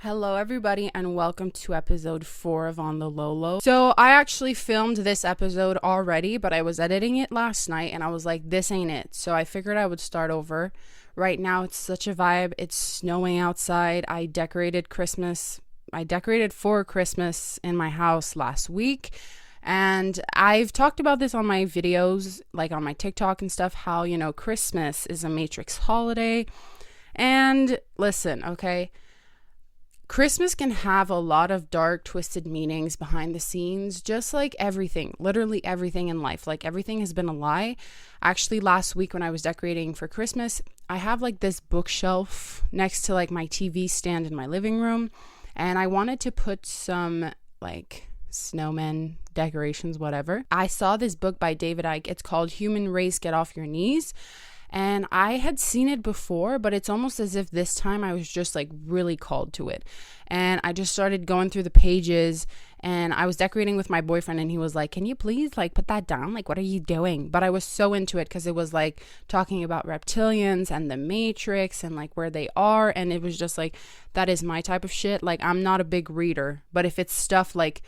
Hello everybody and welcome to episode 4 of On the Laulau. So I actually filmed this episode already, but I was editing it last night and I was like, this ain't it. So I figured I would start over. Right now it's such a vibe. It's snowing outside. I decorated for Christmas in my house last week. And I've talked about this on my videos, like on my TikTok and stuff, how, Christmas is a Matrix holiday. And listen, okay? Christmas can have a lot of dark, twisted meanings behind the scenes, just like everything, literally everything in life. Like everything has been a lie. Actually, last week when I was decorating for Christmas, I have like this bookshelf next to like my TV stand in my living room. And I wanted to put some like snowmen decorations, whatever. I saw this book by David Icke. It's called Human Race, Get Off Your Knees. And I had seen it before, but it's almost as if this time I was just like really called to it. And I just started going through the pages and I was decorating with my boyfriend and he was like, can you please like put that down? Like, what are you doing? But I was so into it because it was like talking about reptilians and the Matrix and like where they are. And it was just like, that is my type of shit. Like, I'm not a big reader, but if it's stuff like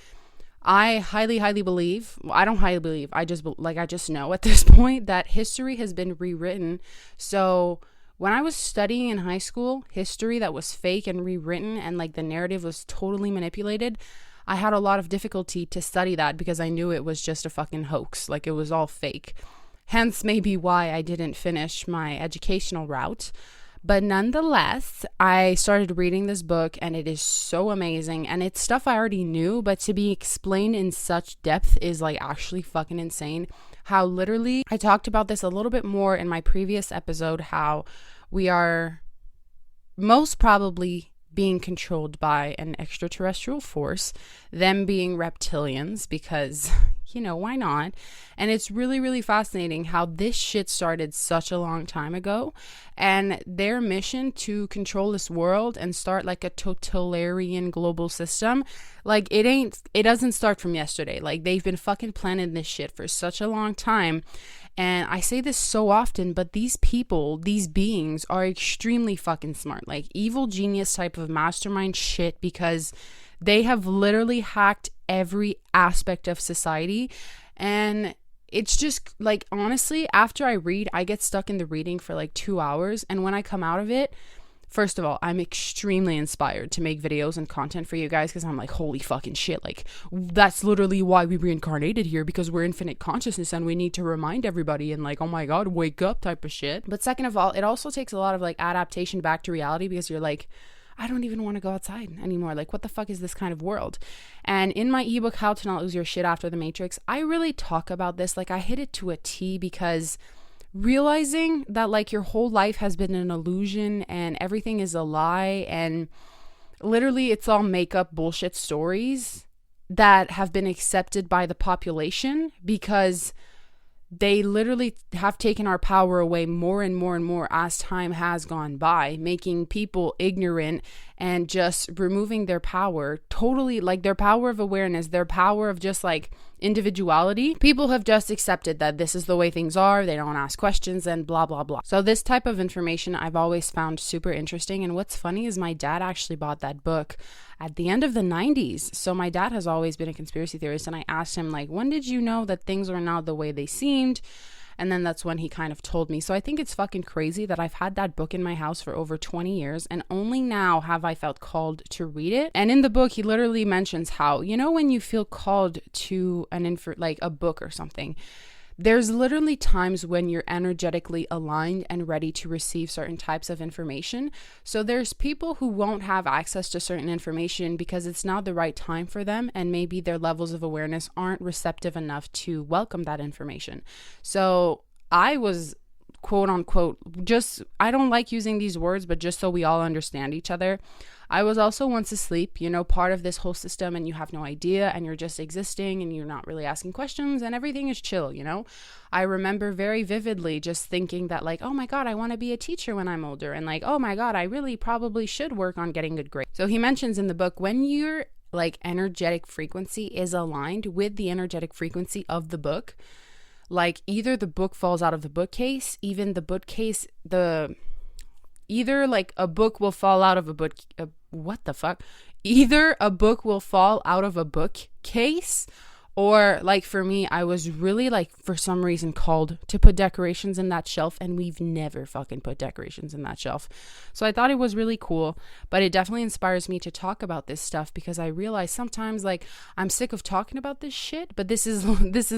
I highly believe, well, I don't highly believe, I just know at this point that history has been rewritten. So when I was studying in high school, history that was fake and rewritten and like the narrative was totally manipulated, I had a lot of difficulty to study that because I knew it was just a fucking hoax. Like it was all fake. Hence maybe why I didn't finish my educational route. But nonetheless, I started reading this book and it is so amazing. And it's stuff I already knew, but to be explained in such depth is like actually fucking insane. How literally, I talked about this a little bit more in my previous episode, how we are most probably being controlled by an extraterrestrial force, them being reptilians because, why not? And it's really fascinating how this shit started such a long time ago and their mission to control this world and start like a totalitarian global system, like it doesn't start from yesterday. Like they've been fucking planning this shit for such a long time. And I say this so often, but these people, these beings are extremely fucking smart, like evil genius type of mastermind shit, because they have literally hacked every aspect of society. And it's just like, honestly, after I read, I get stuck in the reading for like 2 hours. And when I come out of it, first of all, I'm extremely inspired to make videos and content for you guys because I'm like, holy fucking shit. Like, that's literally why we reincarnated here, because we're infinite consciousness and we need to remind everybody and like, oh my God, wake up type of shit. But second of all, it also takes a lot of like adaptation back to reality because you're like, I don't even want to go outside anymore. Like, what the fuck is this kind of world? And in my ebook, How to Not Lose Your Shit After the Matrix, I really talk about this. Like, I hit it to a T because realizing that like your whole life has been an illusion and everything is a lie and literally it's all make-up bullshit stories that have been accepted by the population because they literally have taken our power away more and more as time has gone by, making people ignorant and just removing their power totally, like their power of awareness, their power of just like individuality. People have just accepted that this is the way things are. They don't ask questions and blah, blah, blah. So this type of information I've always found super interesting. And what's funny is my dad actually bought that book at the end of the 90s. So my dad has always been a conspiracy theorist. And I asked him, like, when did you know that things are not the way they seemed? And then that's when he kind of told me. So I think it's fucking crazy that I've had that book in my house for over 20 years. And only now have I felt called to read it. And in the book, he literally mentions how, when you feel called to like a book or something, there's literally times when you're energetically aligned and ready to receive certain types of information. So there's people who won't have access to certain information because it's not the right time for them and maybe their levels of awareness aren't receptive enough to welcome that information. So I was quote unquote, I don't like using these words, but just so we all understand each other, I was also once asleep, part of this whole system, and you have no idea and you're just existing and you're not really asking questions and everything is chill, I remember very vividly just thinking that like, oh my God, I want to be a teacher when I'm older, and like, oh my God, I really probably should work on getting good grades. So he mentions in the book, when your like energetic frequency is aligned with the energetic frequency of the book, like either the book falls out of the bookcase, either like a book will fall out of a what the fuck? Either a book will fall out of a bookcase, or like for me, I was really like for some reason called to put decorations in that shelf, and we've never fucking put decorations in that shelf. So I thought it was really cool, but it definitely inspires me to talk about this stuff, because I realize sometimes like I'm sick of talking about this shit, but this is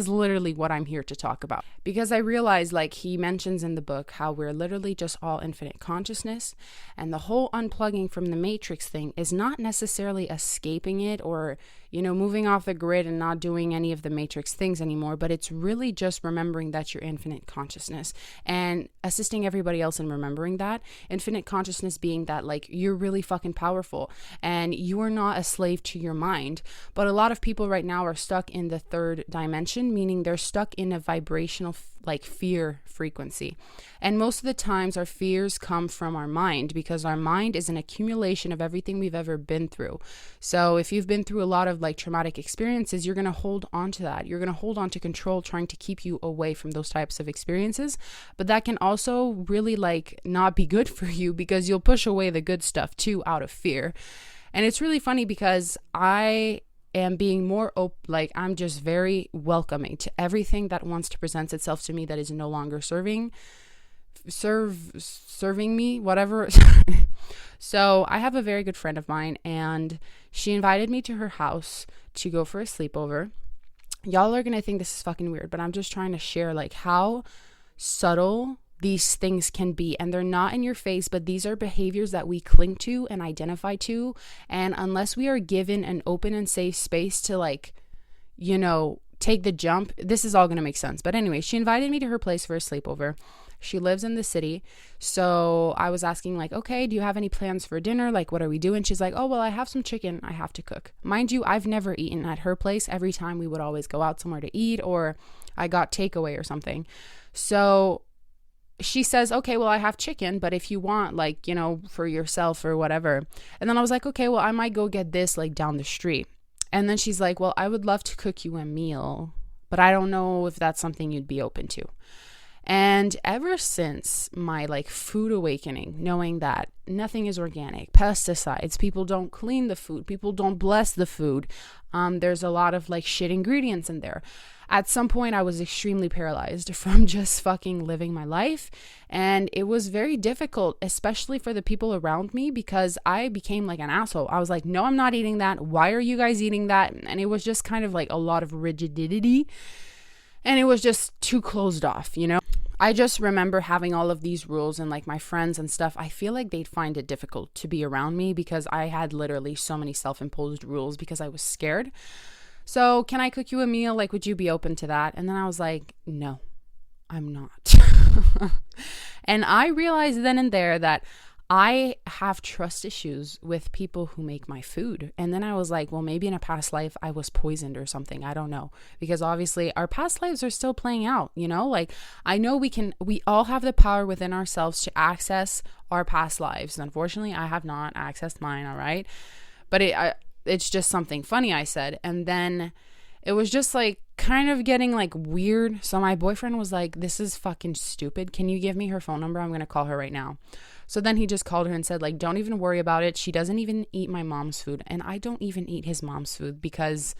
literally what I'm here to talk about. Because I realize, like he mentions in the book, how we're literally just all infinite consciousness, and the whole unplugging from the matrix thing is not necessarily escaping it or, you know, moving off the grid and not doing any of the matrix things anymore, but it's really just remembering that you're infinite consciousness and assisting everybody else in remembering that. Infinite consciousness being that like you're really fucking powerful and you are not a slave to your mind. But a lot of people right now are stuck in the third dimension, meaning they're stuck in a vibrational like fear frequency. And most of the times our fears come from our mind, because our mind is an accumulation of everything we've ever been through. So if you've been through a lot of like traumatic experiences, you're going to hold on to that. You're going to hold on to control, trying to keep you away from those types of experiences. But that can also really like not be good for you, because you'll push away the good stuff too out of fear. And it's really funny because I am being more like I'm just very welcoming to everything that wants to present itself to me that is no longer serving me, whatever. So I have a very good friend of mine, and she invited me to her house to go for a sleepover. Y'all are gonna think this is fucking weird, but I'm just trying to share like how subtle these things can be, and they're not in your face, but these are behaviors that we cling to and identify to. And unless we are given an open and safe space to like, you know, take the jump, this is all going to make sense. But anyway, she invited me to her place for a sleepover. She lives in the city. So I was asking like, okay, do you have any plans for dinner? Like, what are we doing? She's like, oh, well, I have some chicken I have to cook. Mind you, I've never eaten at her place. Every time we would always go out somewhere to eat, or I got takeaway or something. So she says, okay, well, I have chicken, but if you want, like, you know, for yourself or whatever. And then I was like, okay, well, I might go get this like down the street. And then she's like, well, I would love to cook you a meal, but I don't know if that's something you'd be open to. And ever since my like food awakening, knowing that nothing is organic, pesticides, people don't clean the food, people don't bless the food, there's a lot of like shit ingredients in there. At some point I was extremely paralyzed from just fucking living my life, and it was very difficult, especially for the people around me, because I became like an asshole. I was like, no, I'm not eating that. Why are you guys eating that? And it was just kind of like a lot of rigidity, and it was just too closed off, you know? I just remember having all of these rules, and like my friends and stuff, I feel like they'd find it difficult to be around me because I had literally so many self-imposed rules because I was scared. So, can I cook you a meal? Like, would you be open to that? And then I was like, no, I'm not. And I realized then and there that I have trust issues with people who make my food. And then I was like, well, maybe in a past life I was poisoned or something. I don't know. Because obviously our past lives are still playing out, you know? Like, I know we all have the power within ourselves to access our past lives. Unfortunately, I have not accessed mine, all right? But it's just something funny I said. And then it was just like kind of getting like weird. So my boyfriend was like, this is fucking stupid. Can you give me her phone number? I'm going to call her right now. So then he just called her and said, like, don't even worry about it. She doesn't even eat my mom's food. And I don't even eat his mom's food because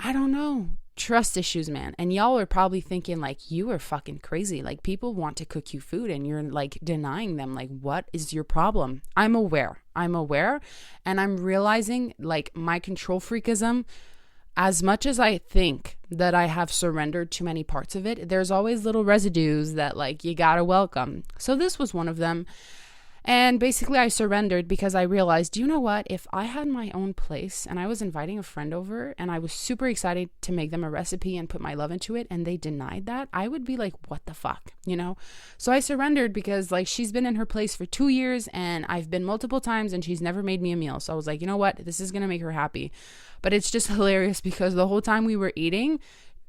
I don't know. Trust issues, man. And y'all are probably thinking like, you are fucking crazy. Like, people want to cook you food and you're like denying them. Like, what is your problem? I'm aware. And I'm realizing like my control freakism, as much as I think that I have surrendered to many parts of it, there's always little residues that like you gotta welcome. So this was one of them. And basically I surrendered because I realized, you know what, if I had my own place and I was inviting a friend over and I was super excited to make them a recipe and put my love into it and they denied that, I would be like, what the fuck, you know? So I surrendered because like she's been in her place for 2 years and I've been multiple times and she's never made me a meal. So I was like, you know what, this is gonna make her happy. But it's just hilarious because the whole time we were eating,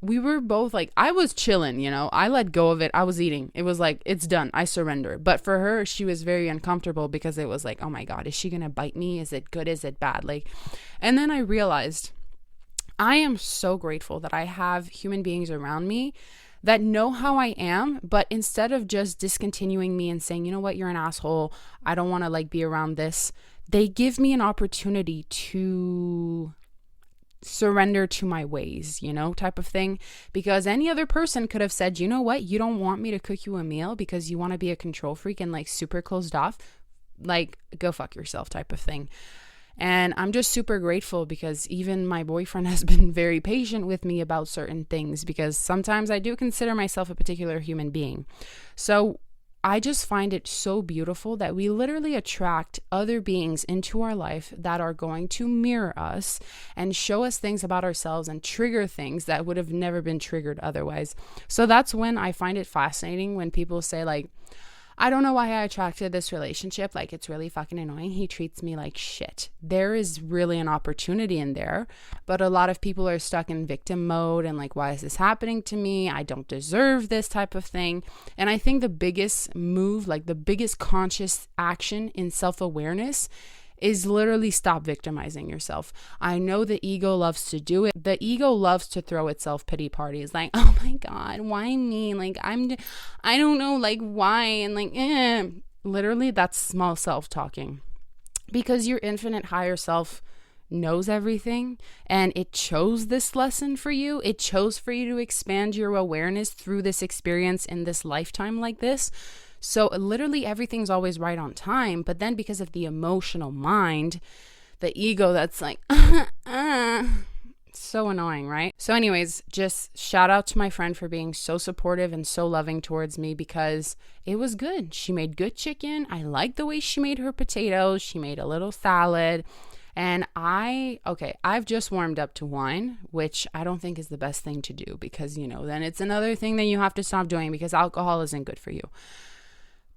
we were both like, I was chilling, you know, I let go of it. I was eating. It was like, it's done. I surrender. But for her, she was very uncomfortable because it was like, oh my God, is she going to bite me? Is it good? Is it bad? Like, and then I realized I am so grateful that I have human beings around me that know how I am, but instead of just discontinuing me and saying, you know what, you're an asshole, I don't want to like be around this, they give me an opportunity to surrender to my ways, type of thing. Because any other person could have said, you know what, you don't want me to cook you a meal because you want to be a control freak and like super closed off. Like, go fuck yourself type of thing. And I'm just super grateful because even my boyfriend has been very patient with me about certain things, because sometimes I do consider myself a particular human being. So I just find it so beautiful that we literally attract other beings into our life that are going to mirror us and show us things about ourselves and trigger things that would have never been triggered otherwise. So that's when I find it fascinating when people say like, I don't know why I attracted this relationship. Like, it's really fucking annoying. He treats me like shit. There is really an opportunity in there, but a lot of people are stuck in victim mode and like, why is this happening to me? I don't deserve this type of thing. And I think the biggest move, like the biggest conscious action in self-awareness is literally stop victimizing yourself. I know the ego loves to do it. The ego loves to throw itself pity parties. Like, oh my God, why me? Like, I don't know, like, why? And like, literally that's small self talking, because your infinite higher self knows everything, and it chose this lesson for you. It chose for you to expand your awareness through this experience in this lifetime like this. So literally everything's always right on time. But then because of the emotional mind, the ego that's like, so annoying, right? So anyways, just shout out to my friend for being so supportive and so loving towards me, because it was good. She made good chicken. I liked the way she made her potatoes. She made a little salad. And I've just warmed up to wine, which I don't think is the best thing to do, because, then it's another thing that you have to stop doing, because alcohol isn't good for you.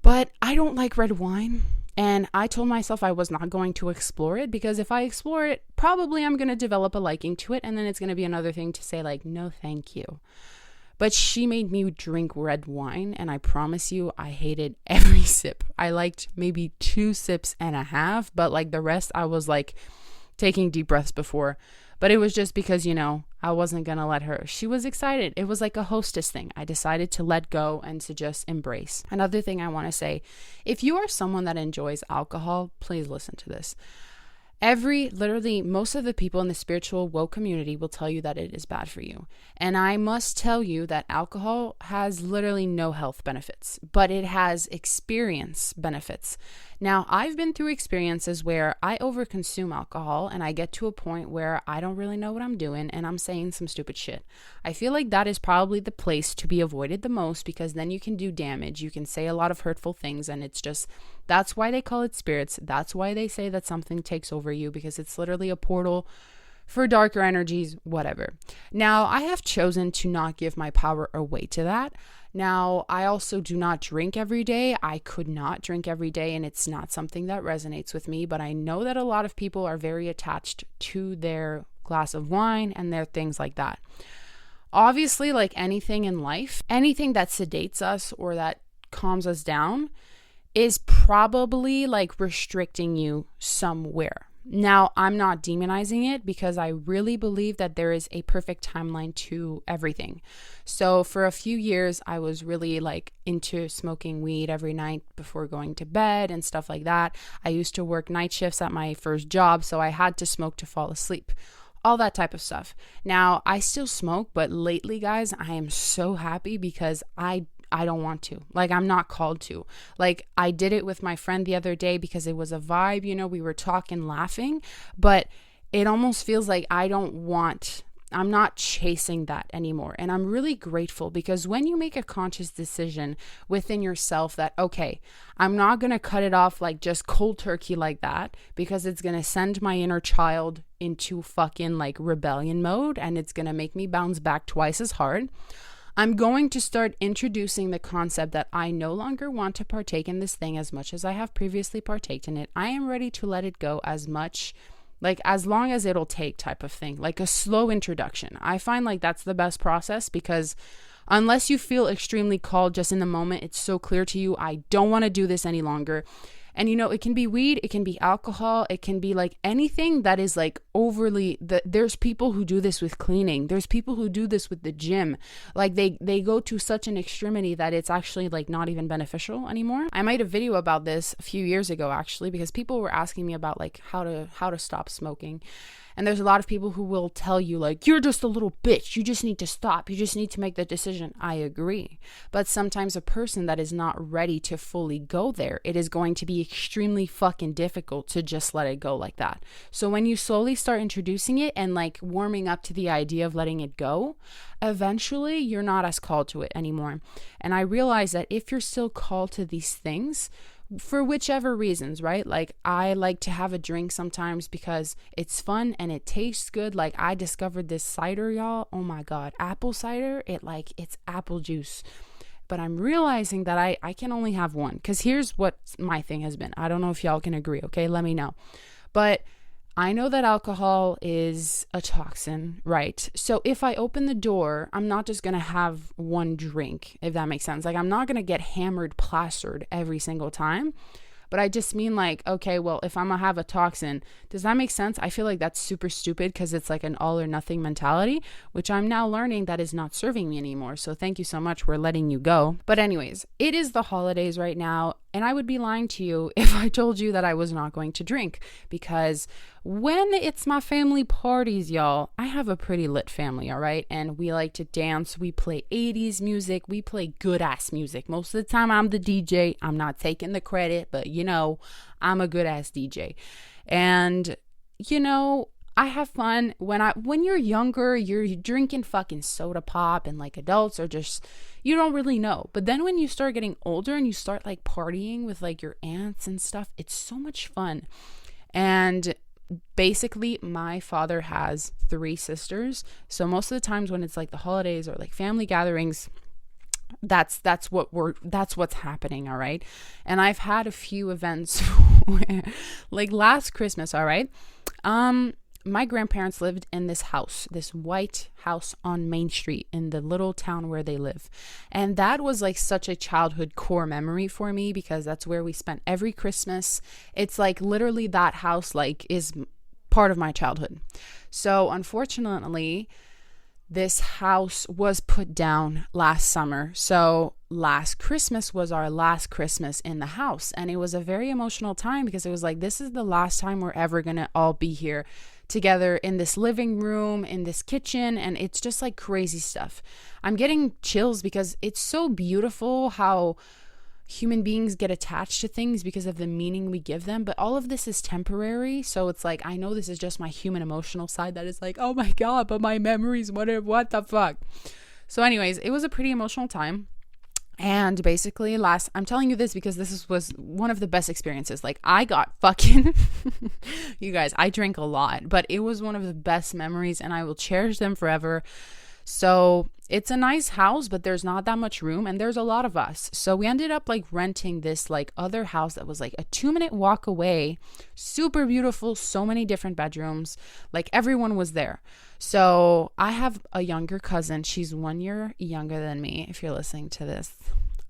But I don't like red wine, and I told myself I was not going to explore it, because if I explore it, probably I'm going to develop a liking to it, and then it's going to be another thing to say like, no, thank you. But she made me drink red wine, and I promise you, I hated every sip. I liked maybe 2 sips and a half, but like the rest, I was like taking deep breaths before. But it was just because, I wasn't going to let her. She was excited. It was like a hostess thing. I decided to let go and to just embrace. Another thing I want to say, if you are someone that enjoys alcohol, please listen to this. Literally, most of the people in the spiritual woke community will tell you that it is bad for you. And I must tell you that alcohol has literally no health benefits, but it has experience benefits. Now, I've been through experiences where I overconsume alcohol and I get to a point where I don't really know what I'm doing and I'm saying some stupid shit. I feel like that is probably the place to be avoided the most, because then you can do damage. You can say a lot of hurtful things, and it's just, that's why they call it spirits. That's why they say that something takes over you, because it's literally a portal for darker energies, whatever. Now, I have chosen to not give my power away to that. Now, I also do not drink every day. I could not drink every day, and it's not something that resonates with me, but I know that a lot of people are very attached to their glass of wine and their things like that. Obviously, like anything in life, anything that sedates us or that calms us down is probably like restricting you somewhere. Now, I'm not demonizing it, because I really believe that there is a perfect timeline to everything. So for a few years, I was really like into smoking weed every night before going to bed and stuff like that. I used to work night shifts at my first job, so I had to smoke to fall asleep. All that type of stuff. Now, I still smoke, but lately, guys, I am so happy because I don't want to. Like, I'm not called to. Like, I did it with my friend the other day because it was a vibe, we were talking, laughing, but it almost feels like I'm not chasing that anymore. And I'm really grateful, because when you make a conscious decision within yourself that, okay, I'm not going to cut it off like just cold turkey like that, because it's going to send my inner child into fucking like rebellion mode, and it's going to make me bounce back twice as hard. I'm going to start introducing the concept that I no longer want to partake in this thing as much as I have previously partaked in it. I am ready to let it go as long as it'll take, type of thing, like a slow introduction. I find like that's the best process, because unless you feel extremely called just in the moment, it's so clear to you, I don't want to do this any longer. And it can be weed, it can be alcohol, it can be like anything that is like overly, there's people who do this with cleaning. There's people who do this with the gym. Like they go to such an extremity that it's actually like not even beneficial anymore. I made a video about this a few years ago actually, because people were asking me about like how to stop smoking. And there's a lot of people who will tell you like, you're just a little bitch. You just need to stop. You just need to make the decision. I agree. But sometimes a person that is not ready to fully go there, it is going to be extremely fucking difficult to just let it go like that. So when you slowly start introducing it and like warming up to the idea of letting it go, eventually you're not as called to it anymore. And I realize that if you're still called to these things, for whichever reasons, right? Like I like to have a drink sometimes because it's fun and it tastes good. Like I discovered this cider, y'all. Oh my God. Apple cider. It's apple juice. But I'm realizing that I can only have one, because here's what my thing has been. I don't know if y'all can agree. Okay. Let me know. But I know that alcohol is a toxin, right? So if I open the door, I'm not just going to have one drink, if that makes sense. Like I'm not going to get hammered, plastered every single time. But I just mean like, okay, well, if I'm going to have a toxin, does that make sense? I feel like that's super stupid because it's like an all or nothing mentality, which I'm now learning that is not serving me anymore. So thank you so much. We're letting you go. But anyways, it is the holidays right now. And I would be lying to you if I told you that I was not going to drink, because when it's my family parties, y'all, I have a pretty lit family, all right? And we like to dance. We play 80s music. We play good ass music. Most of the time I'm the DJ. I'm not taking the credit, but I'm a good ass DJ. And I have fun. When you're younger, you're drinking fucking soda pop, and like adults are just, you don't really know. But then when you start getting older and you start like partying with like your aunts and stuff, it's so much fun. And basically my father has 3 sisters. So most of the times when it's like the holidays or like family gatherings, that's what's happening, all right? And I've had a few events where, like last Christmas, all right? My grandparents lived in this house, this white house on Main Street in the little town where they live. And that was like such a childhood core memory for me, because that's where we spent every Christmas. It's like literally that house like is part of my childhood. So unfortunately, this house was put down last summer. So last Christmas was our last Christmas in the house. And it was a very emotional time, because it was like, this is the last time we're ever going to all be here together in this living room, in this kitchen. And it's just like crazy stuff. I'm getting chills because it's so beautiful how human beings get attached to things because of the meaning we give them. But all of this is temporary. So it's like, I know this is just my human emotional side that is like, oh my God, but my memories, what the fuck? So anyways, it was a pretty emotional time. And basically I'm telling you this because this was one of the best experiences. Like I got fucking, you guys, I drink a lot, but it was one of the best memories and I will cherish them forever. So it's a nice house, but there's not that much room and there's a lot of us. So we ended up like renting this like other house that was like a 2-minute walk away. Super beautiful. So many different bedrooms. Like everyone was there. So I have a younger cousin. She's 1 year younger than me. If you're listening to this,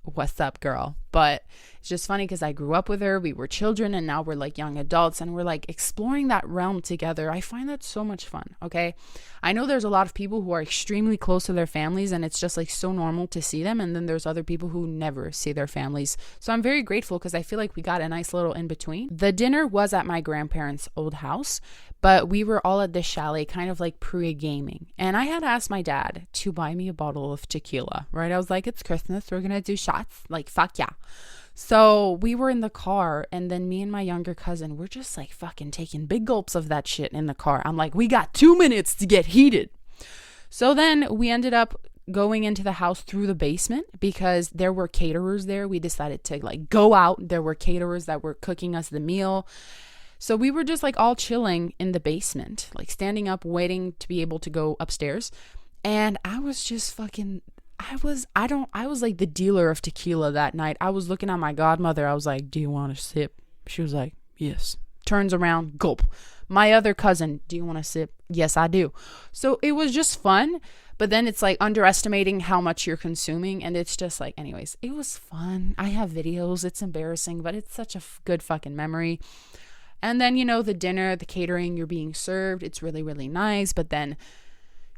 what's up, girl? But it's just funny because I grew up with her. We were children and now we're like young adults and we're like exploring that realm together. I find that so much fun. Okay. I know there's a lot of people who are extremely close to their families and it's just like so normal to see them. And then there's other people who never see their families. So I'm very grateful because I feel like we got a nice little in between. The dinner was at my grandparents' old house, but we were all at the chalet kind of like pre-gaming. And I had asked my dad to buy me a bottle of tequila, right? I was like, it's Christmas. We're going to do shots. Like, fuck yeah. So we were in the car and then me and my younger cousin, we're just like fucking taking big gulps of that shit in the car. I'm like, we got 2 minutes to get heated. So then we ended up going into the house through the basement because there were caterers there. We decided to like go out. There were caterers that were cooking us the meal. So we were just like all chilling in the basement, like standing up, waiting to be able to go upstairs. And I was just fucking, I was like the dealer of tequila that night. I was looking at my godmother. I was like, do you want a sip? She was like, yes. Turns around, gulp. My other cousin, do you want to sip? Yes, I do. So it was just fun. But then it's like underestimating how much you're consuming. And it's just like, anyways, it was fun. I have videos. It's embarrassing, but it's such a good fucking memory. And then, the dinner, the catering, you're being served. It's really, really nice. But then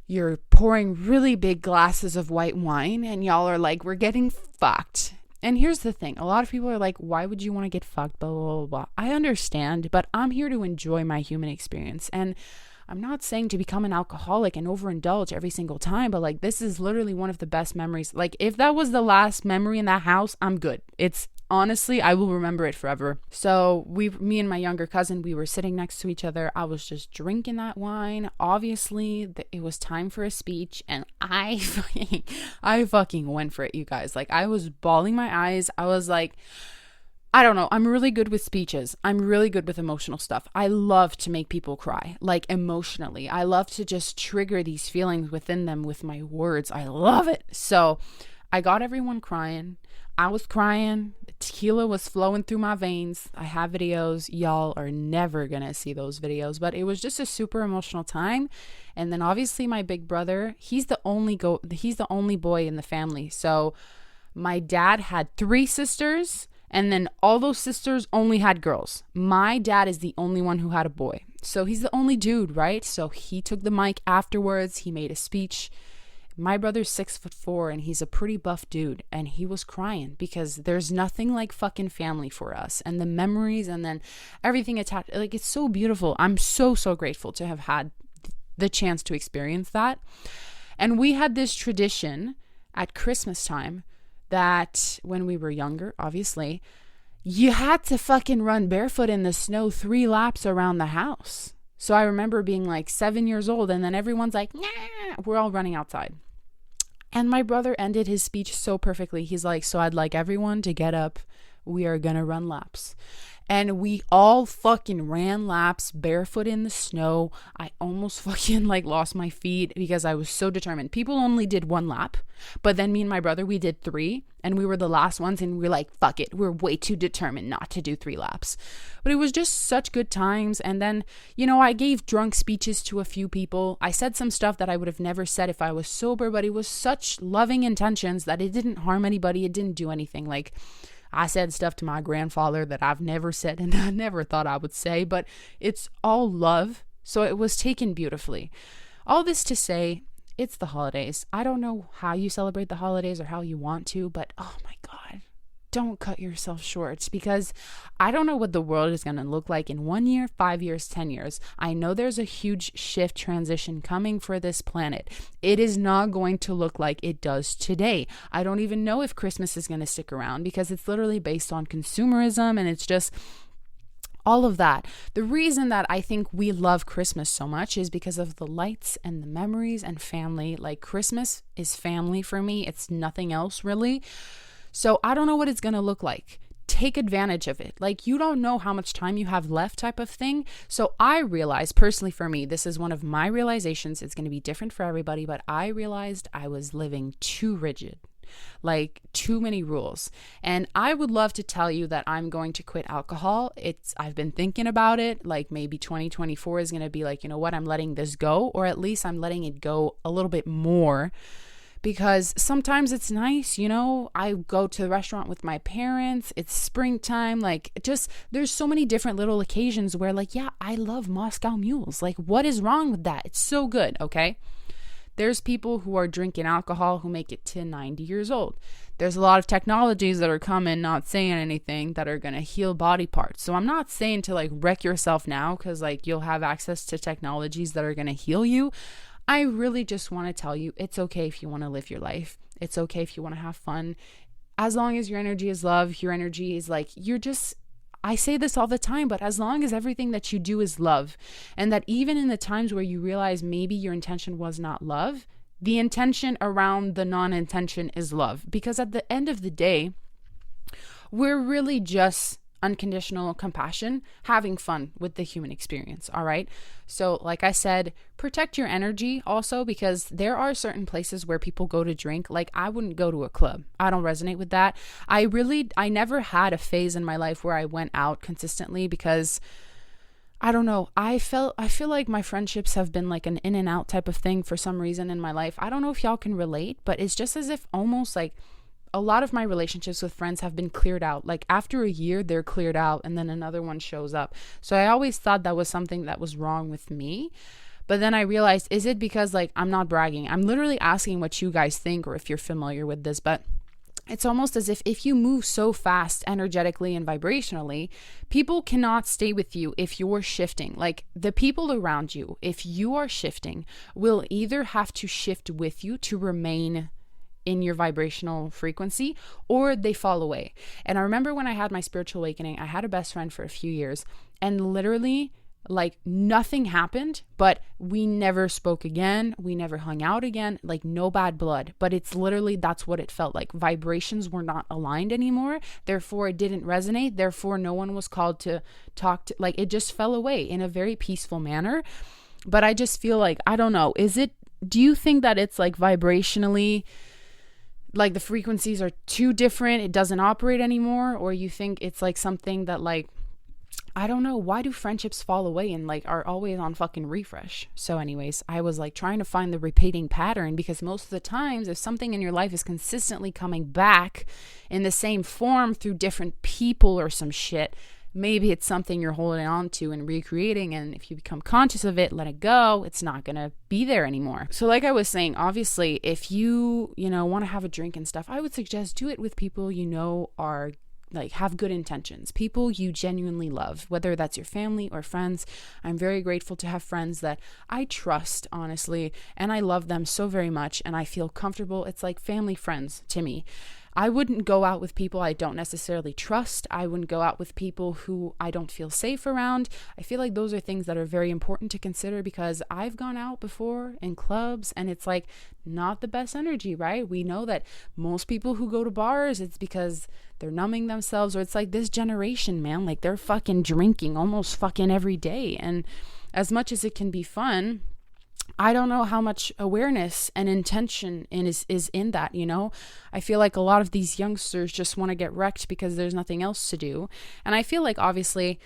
you're pouring really big glasses of white wine and y'all are like, we're getting fucked. And here's the thing. A lot of people are like, why would you want to get fucked? Blah, blah, blah, blah. I understand, but I'm here to enjoy my human experience. And I'm not saying to become an alcoholic and overindulge every single time, but like, this is literally one of the best memories. Like, if that was the last memory in that house, I'm good. It's honestly, I will remember it forever. So me and my younger cousin, we were sitting next to each other. I was just drinking that wine. Obviously, it was time for a speech, and I fucking went for it, you guys. Like, I was bawling my eyes. I was like, I don't know. I'm really good with speeches. I'm really good with emotional stuff. I love to make people cry, like emotionally. I love to just trigger these feelings within them with my words. I love it. So I got everyone crying. I was crying. The tequila was flowing through my veins. I have videos. Y'all are never going to see those videos, but it was just a super emotional time. And then obviously my big brother, he's the only boy in the family. So my dad had 3 sisters. And then all those sisters only had girls. My dad is the only one who had a boy. So he's the only dude, right? So he took the mic afterwards. He made a speech. My brother's 6'4" and he's a pretty buff dude. And he was crying because there's nothing like fucking family for us. And the memories and then everything attached. Like, it's so beautiful. I'm so, so grateful to have had the chance to experience that. And we had this tradition at Christmas time that when we were younger, obviously, you had to fucking run barefoot in the snow 3 laps around the house. So I remember being like 7 years old and then everyone's like, nah, we're all running outside. And my brother ended his speech so perfectly. He's like, so I'd like everyone to get up. We are going to run laps. And we all fucking ran laps barefoot in the snow. I almost fucking like lost my feet because I was so determined. People only did 1 lap, but then me and my brother, we did 3 and we were the last ones and we were like, fuck it. We're way too determined not to do 3 laps. But it was just such good times. And then, I gave drunk speeches to a few people. I said some stuff that I would have never said if I was sober, but it was such loving intentions that it didn't harm anybody. It didn't do anything. Like, I said stuff to my grandfather that I've never said and I never thought I would say, but it's all love. So it was taken beautifully. All this to say, it's the holidays. I don't know how you celebrate the holidays or how you want to, but oh my God, don't cut yourself short because I don't know what the world is going to look like in 1 year, 5 years, 10 years. I know there's a huge shift transition coming for this planet. It is not going to look like it does today. I don't even know if Christmas is going to stick around because it's literally based on consumerism and it's just all of that. The reason that I think we love Christmas so much is because of the lights and the memories and family. Like, Christmas is family for me. It's nothing else really. So I don't know what it's going to look like. Take advantage of it. Like, you don't know how much time you have left type of thing. So I realized personally for me, this is one of my realizations. It's going to be different for everybody, but I realized I was living too rigid, like too many rules. And I would love to tell you that I'm going to quit alcohol. I've been thinking about it. Like, maybe 2024 is going to be like, you know what, I'm letting this go, or at least I'm letting it go a little bit more. Because sometimes it's nice, I go to the restaurant with my parents, it's springtime, like, just, there's so many different little occasions where, like, yeah, I love Moscow mules. Like, what is wrong with that? It's so good, okay? There's people who are drinking alcohol who make it to 90 years old. There's a lot of technologies that are coming, not saying anything, that are going to heal body parts. So I'm not saying to, like, wreck yourself now because, like, you'll have access to technologies that are going to heal you. I really just want to tell you, it's okay if you want to live your life. It's okay if you want to have fun. As long as your energy is love, your energy is like, I say this all the time, but as long as everything that you do is love, and that even in the times where you realize maybe your intention was not love, the intention around the non-intention is love. Because at the end of the day, we're really just unconditional compassion, having fun with the human experience. All right. So like I said, protect your energy also, because there are certain places where people go to drink. Like, I wouldn't go to a club. I don't resonate with that. I never had a phase in my life where I went out consistently because I don't know. I feel like my friendships have been like an in and out type of thing for some reason in my life. I don't know if y'all can relate, but it's just as if almost like a lot of my relationships with friends have been cleared out. Like after a year, they're cleared out and then another one shows up. So I always thought that was something that was wrong with me. But then I realized, is it because like I'm not bragging? I'm literally asking what you guys think or if you're familiar with this, but it's almost as if you move so fast energetically and vibrationally, people cannot stay with you if you're shifting. Like the people around you, if you are shifting, will either have to shift with you to remain in your vibrational frequency, or they fall away. And I remember when I had my spiritual awakening, I had a best friend for a few years, and literally like nothing happened, but we never spoke again. We never hung out again, like no bad blood. But it's literally, that's what it felt like. Vibrations were not aligned anymore. Therefore, it didn't resonate. Therefore, no one was called to talk to, like it just fell away in a very peaceful manner. But I just feel like, I don't know, do you think that it's like vibrationally, like the frequencies are too different, it doesn't operate anymore? Or you think it's like something that like, I don't know, why do friendships fall away and like are always on fucking refresh? So anyways, I was like trying to find the repeating pattern, because most of the times if something in your life is consistently coming back in the same form through different people or some shit, maybe it's something you're holding on to and recreating, and if you become conscious of it, let it go, it's not gonna be there anymore. So like I was saying, obviously if you want to have a drink and stuff, I would suggest do it with people are like have good intentions, people you genuinely love, whether that's your family or friends. I'm very grateful to have friends that I trust, honestly, and I love them so very much and I feel comfortable. It's like family friends to me. I wouldn't go out with people I don't necessarily trust. I wouldn't go out with people who I don't feel safe around. I feel like those are things that are very important to consider, because I've gone out before in clubs and it's like not the best energy, right? We know that most people who go to bars, it's because they're numbing themselves, or it's like this generation, man, like they're fucking drinking almost fucking every day. And as much as it can be fun, I don't know how much awareness and intention is in that, I feel like a lot of these youngsters just want to get wrecked because there's nothing else to do. And I feel like obviously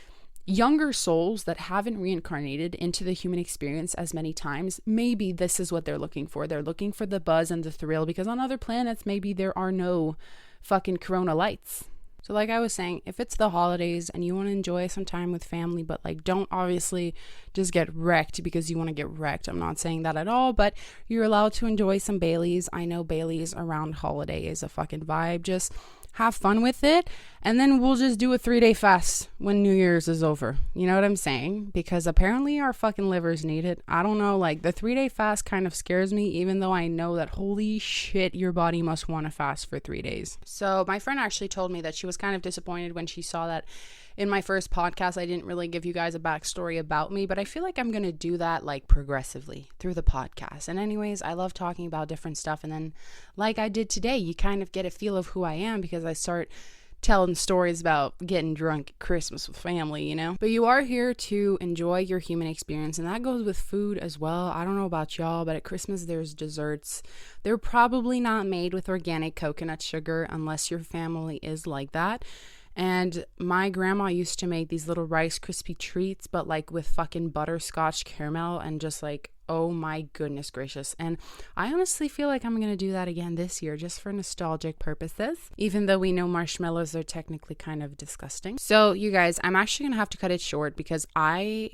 younger souls that haven't reincarnated into the human experience as many times, maybe this is what they're looking for. They're looking for the buzz and the thrill, because on other planets, maybe there are no fucking corona lights. So like I was saying, if it's the holidays and you want to enjoy some time with family, but like don't obviously just get wrecked because you want to get wrecked. I'm not saying that at all, but you're allowed to enjoy some Baileys. I know Baileys around holiday is a fucking vibe. Just have fun with it, and then we'll just do a 3-day fast when New Year's is over. You know what I'm saying? Because apparently our fucking livers need it. I don't know, like the 3-day fast kind of scares me, even though I know that holy shit, your body must want to fast for 3 days. So my friend actually told me that she was kind of disappointed when she saw that in my first podcast I didn't really give you guys a backstory about me, but I feel like I'm gonna do that like progressively through the podcast. And anyways, I love talking about different stuff, and then like I did today, you kind of get a feel of who I am because I start telling stories about getting drunk at Christmas with family, But you are here to enjoy your human experience, and that goes with food as well. I don't know about y'all, but at Christmas there's desserts. They're probably not made with organic coconut sugar unless your family is like that. And my grandma used to make these little Rice Krispie treats, but like with fucking butterscotch caramel, and just like, oh my goodness gracious. And I honestly feel like I'm going to do that again this year, just for nostalgic purposes, even though we know marshmallows are technically kind of disgusting. So you guys, I'm actually going to have to cut it short because I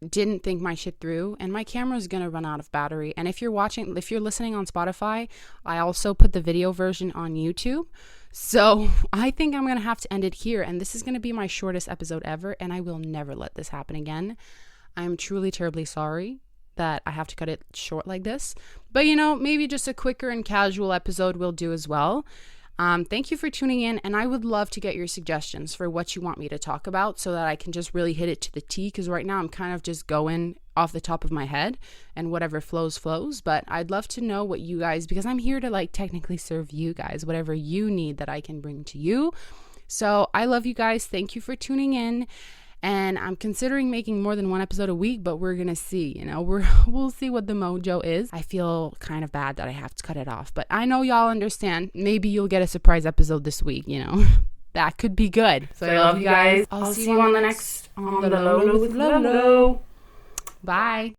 didn't think my shit through, and my camera is going to run out of battery. And if you're listening on Spotify, I also put the video version on YouTube. So I think I'm going to have to end it here, and this is going to be my shortest episode ever, and I will never let this happen again. I'm truly terribly sorry that I have to cut it short like this, but maybe just a quicker and casual episode will do as well. Thank you for tuning in, and I would love to get your suggestions for what you want me to talk about so that I can just really hit it to the T, because right now I'm kind of just going off the top of my head and whatever flows, but I'd love to know what you guys, because I'm here to like technically serve you guys, whatever you need that I can bring to you. So I love you guys. Thank you for tuning in. And I'm considering making more than one episode a week, but we're going to see, we'll see what the mojo is. I feel kind of bad that I have to cut it off, but I know y'all understand. Maybe you'll get a surprise episode this week, that could be good. So I love you guys. I'll see you on the next On the Laulau with Lolo. Bye.